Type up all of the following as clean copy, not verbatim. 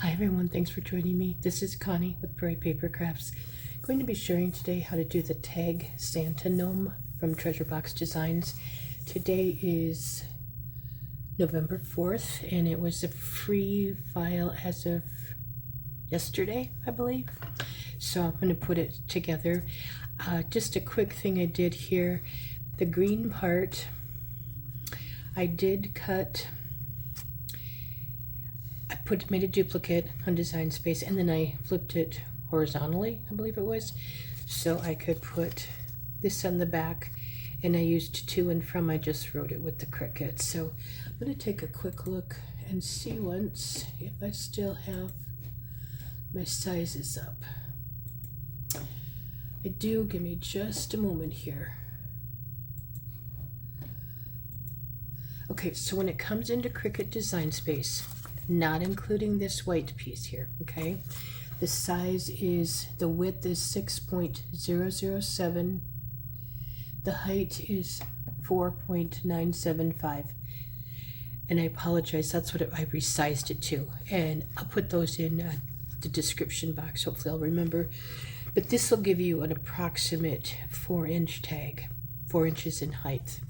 Hi everyone, thanks for joining me. This is Connie with Prairie Paper Crafts. I'm going to be sharing today how to do the tag Santa Gnome from Treasure Box Designs. Today is November 4th and it was a free file as of yesterday, I believe. So I'm going to put it together. Just a quick thing I did here. The green part, I did cut. Made a duplicate on Design Space, and then I flipped it horizontally, I believe it was, so I could put this on the back, and I used to and from. I just wrote it with the Cricut. So I'm going to take a quick look and see once if I still have my sizes up. I do. Give me just a moment here. Okay, so when it comes into Cricut Design Space, not including this white piece here, okay? The size is, the width is 6.007. The height is 4.975. And I apologize, that's what I resized it to. And I'll put those in the description box, hopefully I'll remember. But this will give you an approximate 4-inch tag, 4 inches in height.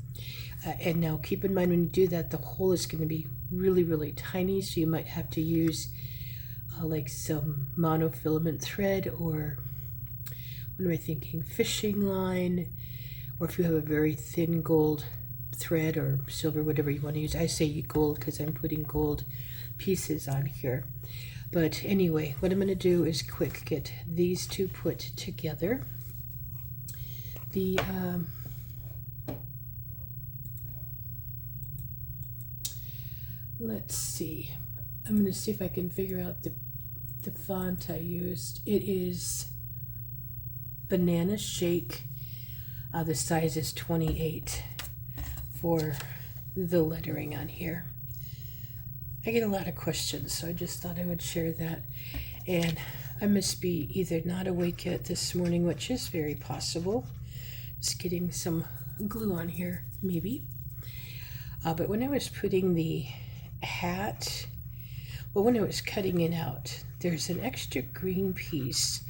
And now keep in mind when you do that, the hole is going to be really tiny, so you might have to use like some monofilament thread, or what am I thinking, fishing line, or if you have a very thin gold thread or silver, whatever you want to use. I say gold because I'm putting gold pieces on here. But anyway, what I'm going to do is quick get these two put together. The let's see. I'm going to see if I can figure out the font I used. It is Banana Shake. The size is 28 for the lettering on here. I get a lot of questions, so I just thought I would share that. And I must be either not awake yet this morning, which is very possible. Just getting some glue on here, maybe. But when I was putting the hat, well, when I was cutting it out, there's an extra green piece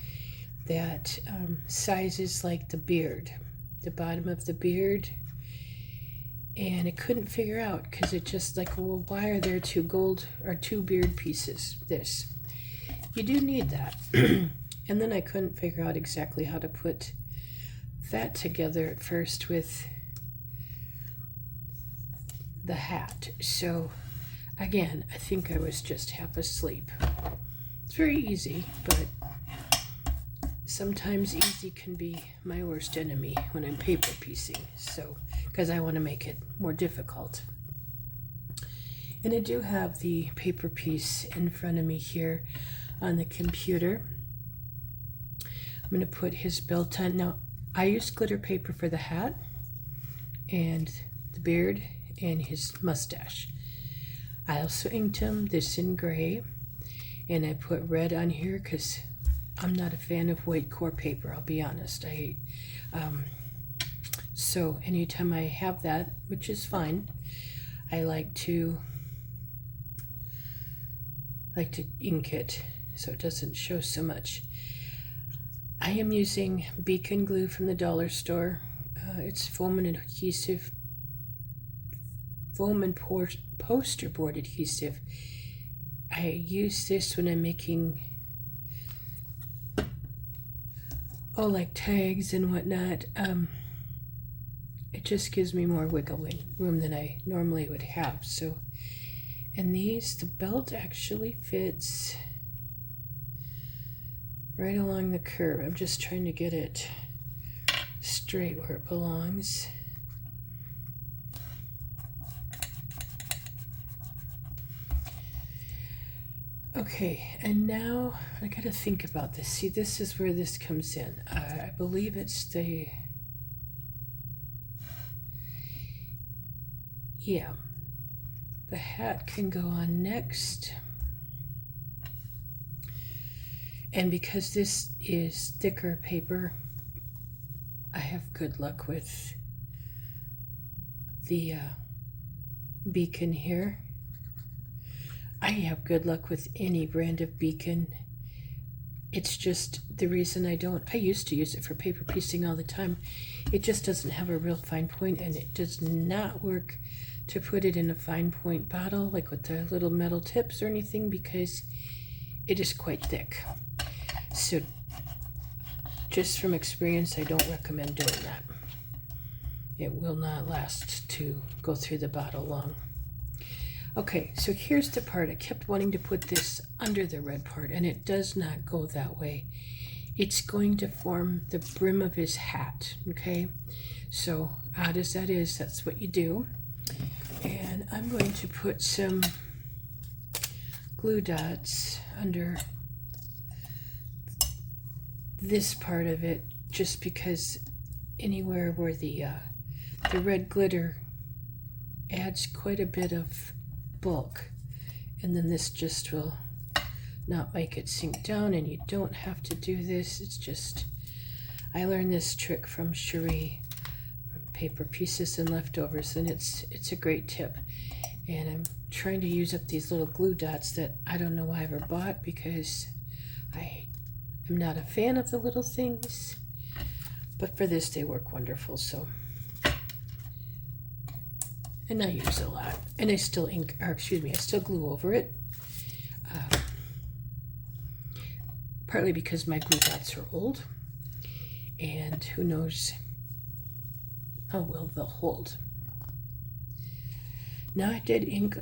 that sizes like the beard, the bottom of the beard, and I couldn't figure out because it just like, well, why are there two gold or two beard pieces? This, you do need that. And then I couldn't figure out exactly how to put that together at first with the hat. So again, I think I was just half asleep. It's very easy, but sometimes easy can be my worst enemy when I'm paper piecing. So, because I want to make it more difficult. And I do have the paper piece in front of me here on the computer. I'm going to put his belt on. Now, I used glitter paper for the hat and the beard and his mustache. I also inked him this in gray, and I put red on here because I'm not a fan of white core paper, I'll be honest. So anytime I have that, which is fine, I like to ink it so it doesn't show so much. I am using Beacon glue from the dollar store. It's foam and adhesive, foam and poster board adhesive. I use this when I'm making like tags and whatnot. It just gives me more wiggle room than I normally would have. So, and these, the belt actually fits right along the curve. I'm just trying to get it straight where it belongs. Okay, and now I gotta think about this. See, this is where this comes in. I believe it's the, yeah, the hat can go on next. And because this is thicker paper, I have good luck with the beacon here. I have good luck with any brand of beacon. It's just the reason I used to use it for paper piecing all the time. It just doesn't have a real fine point, and it does not work to put it in a fine point bottle, like with the little metal tips or anything, because it is quite thick. So just from experience, I don't recommend doing that. It will not last to go through the bottle long. Okay, so here's the part. I kept wanting to put this under the red part, and it does not go that way. It's going to form the brim of his hat, okay? So odd as that is, that's what you do. And I'm going to put some glue dots under this part of it, just because anywhere where the red glitter adds quite a bit of bulk, and then this just will not make it sink down, and you don't have to do this. It's just, I learned this trick from Cherie from Paper Pieces and Leftovers, and it's a great tip. And I'm trying to use up these little glue dots that I don't know why I ever bought, because I am not a fan of the little things, but for this they work wonderful. So, and I use a lot, and I still I still glue over it, partly because my glue dots are old, and who knows how well they'll hold. Now I did ink,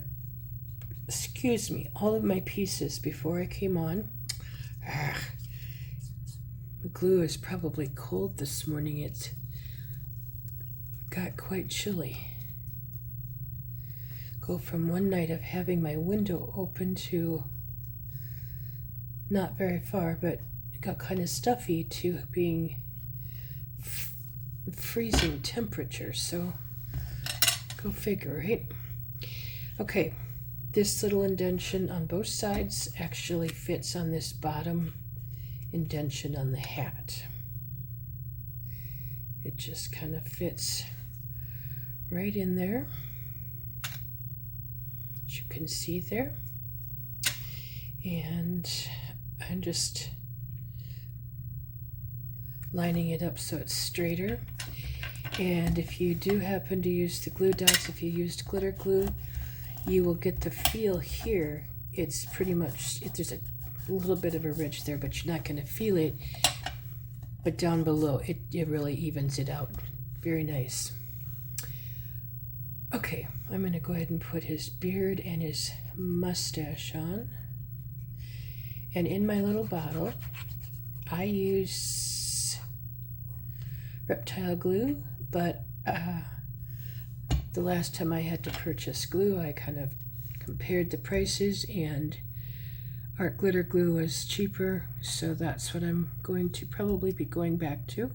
all of my pieces before I came on. The glue is probably cold this morning. It got quite chilly. Go from one night of having my window open to not very far, but it got kind of stuffy, to being freezing temperature. So go figure, right? Okay, this little indentation on both sides actually fits on this bottom indentation on the hat. It just kind of fits right in there, as you can see there. And I'm just lining it up so it's straighter. And if you do happen to use the glue dots, if you used glitter glue, you will get the feel here. It's pretty much, there's a little bit of a ridge there, but you're not going to feel it. But down below, it really evens it out. Very nice. Okay, I'm going to go ahead and put his beard and his mustache on. And in my little bottle, I use reptile glue, but the last time I had to purchase glue, I kind of compared the prices, and art glitter glue was cheaper, so that's what I'm going to probably be going back to.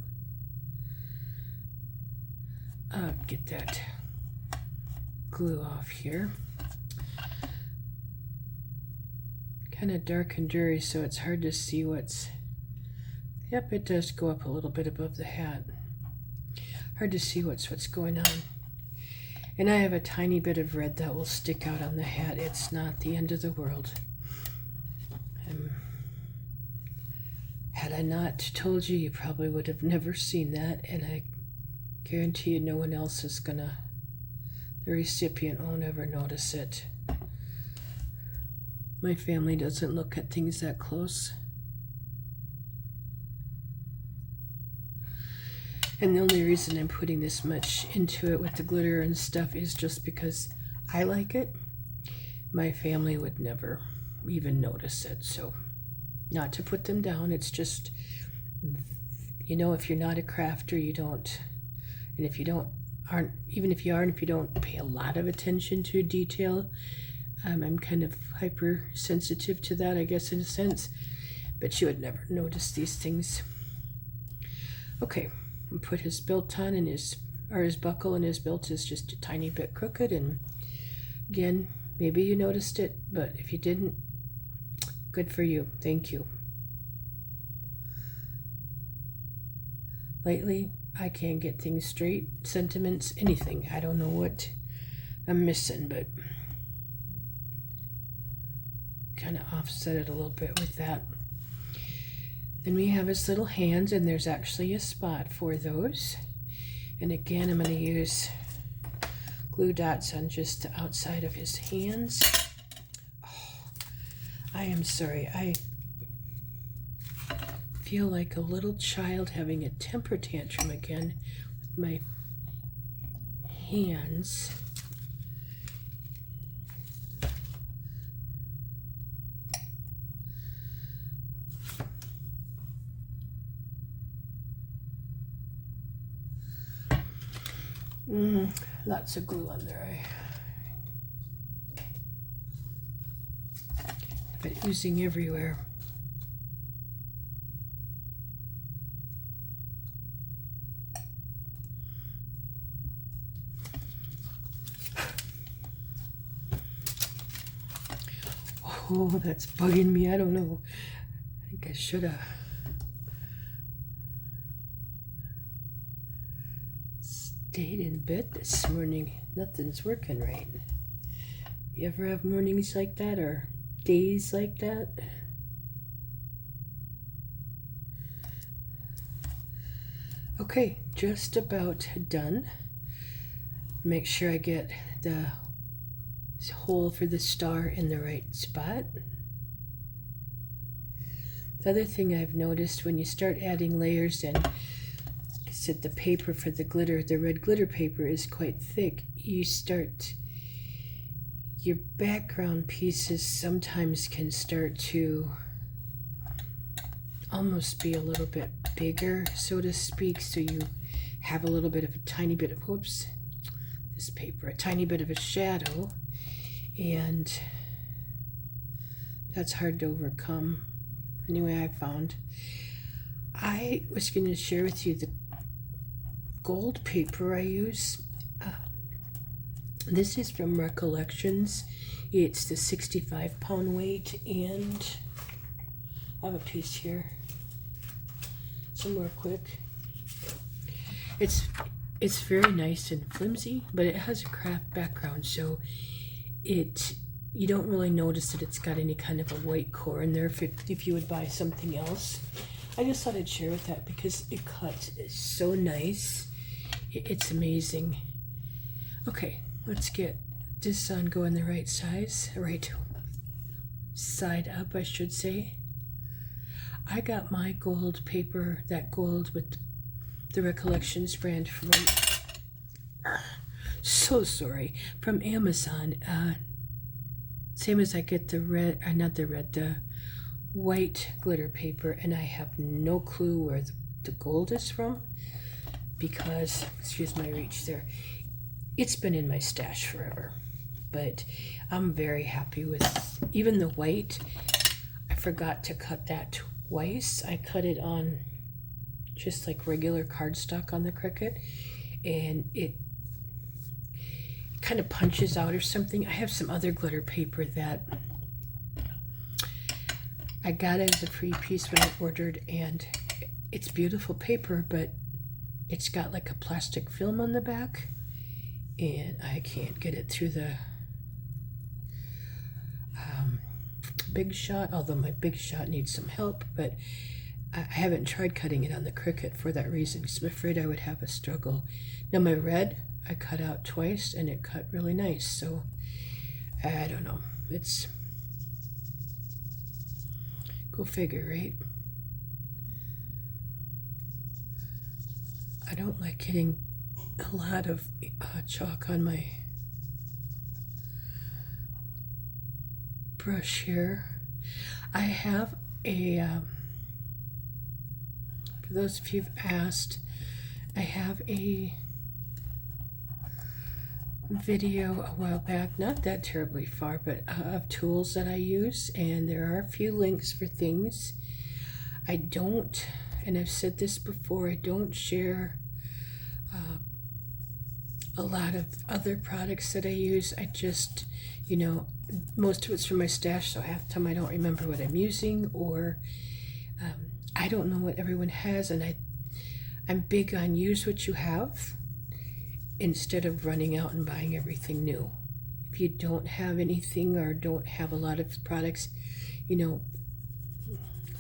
Get that glue off here. Kind of dark and dreary, so it's hard to see what's... Yep, it does go up a little bit above the hat. Hard to see what's going on. And I have a tiny bit of red that will stick out on the hat. It's not the end of the world. Had I not told you, you probably would have never seen that, and I guarantee you no one else is gonna, the recipient won't ever notice it. My family doesn't look at things that close. And the only reason I'm putting this much into it with the glitter and stuff is just because I like it. My family would never even notice it. So, not to put them down, it's just, you know, if you're not a crafter, you don't, and if you don't, aren't, even if you are, and if you don't pay a lot of attention to detail, I'm kind of hypersensitive to that, I guess, in a sense, but you would never notice these things. Okay, I'll put his belt on, and his buckle, and his belt is just a tiny bit crooked, and again, maybe you noticed it, but if you didn't, good for you. Thank you. Lately, I can't get things straight, sentiments, anything. I don't know what I'm missing, but kind of offset it a little bit with that. Then we have his little hands, and there's actually a spot for those. And again, I'm going to use glue dots on just the outside of his hands. Oh, I am sorry. I feel like a little child having a temper tantrum again with my hands. Lots of glue on there. I have it oozing everywhere. Oh, that's bugging me. I don't know. I think I should have stayed in bed this morning. Nothing's working right. You ever have mornings like that or days like that? Okay, just about done. Make sure I get the hole for the star in the right spot. The other thing I've noticed when you start adding layers in, I said the paper for the glitter, the red glitter paper is quite thick. Your background pieces sometimes can start to almost be a little bit bigger, so to speak, so you have a little bit of a tiny bit of, whoops, this paper, a tiny bit of a shadow, and that's hard to overcome. Anyway, I found, I was going to share with you the gold paper I use. This is from Recollections. It's the 65-pound weight, and I have a piece here somewhere quick. It's very nice and flimsy, but it has a craft background, so you don't really notice that it's got any kind of a white core in there if you would buy something else. I just thought I'd share with that because it cuts so nice. It's amazing. Okay, let's get this on going the right size, right side up, I should say. I got my gold paper, that gold with the Recollections brand from, so sorry, from Amazon. Same as I get the red, the white glitter paper, and I have no clue where the gold is from because, excuse my reach there, it's been in my stash forever. But I'm very happy with even the white. I forgot to cut that twice. I cut it on just like regular cardstock on the Cricut, and it kind of punches out or something. I have some other glitter paper that I got as a free piece when I ordered, and it's beautiful paper, but it's got like a plastic film on the back, and I can't get it through the Big Shot, although my Big Shot needs some help, but I haven't tried cutting it on the Cricut for that reason, because I'm afraid I would have a struggle. Now my red, I cut out twice, and it cut really nice, so I don't know. It's, go figure, right? I don't like getting a lot of chalk on my brush here. I have a, for those of you who've asked, I have a video a while back, not that terribly far, but of tools that I use, and there are a few links for things. I don't, and I've said this before, I don't share a lot of other products that I use. I just, you know, most of it's from my stash, so half the time I don't remember what I'm using, or I don't know what everyone has, and I'm big on use what you have instead of running out and buying everything new. If you don't have anything or don't have a lot of products, you know,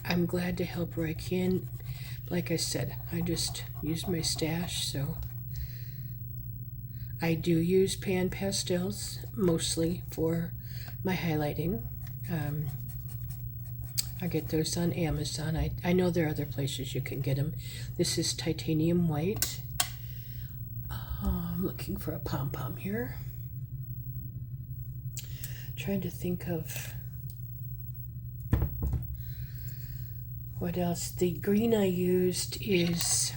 I'm glad to help where I can. Like I said, I just used my stash, so I do use pan pastels mostly for my highlighting. I get those on Amazon. I know there are other places you can get them. This is titanium white. I'm looking for a pom-pom here. Trying to think of what else. The green I used is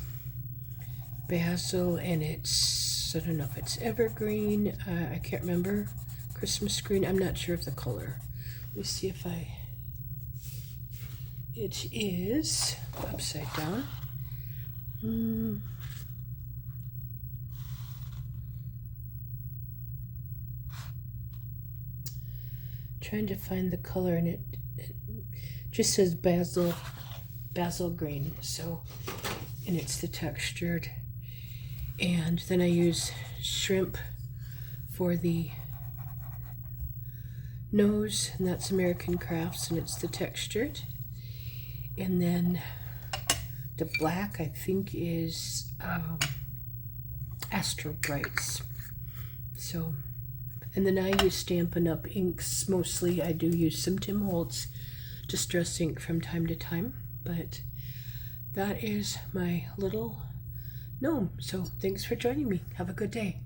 basil, and it's, I don't know if it's evergreen. I can't remember. Christmas green. I'm not sure of the color. Let me see if it is upside down. Trying to find the color, and it just says basil green. So, and it's the textured. And then I use shrimp for the nose, and that's American Crafts, and it's the textured. And then the black, I think, is Astro Brights. So, and then I use Stampin' Up! Inks mostly. I do use some Tim Holtz Distress ink from time to time, but that is my little gnome. So thanks for joining me. Have a good day.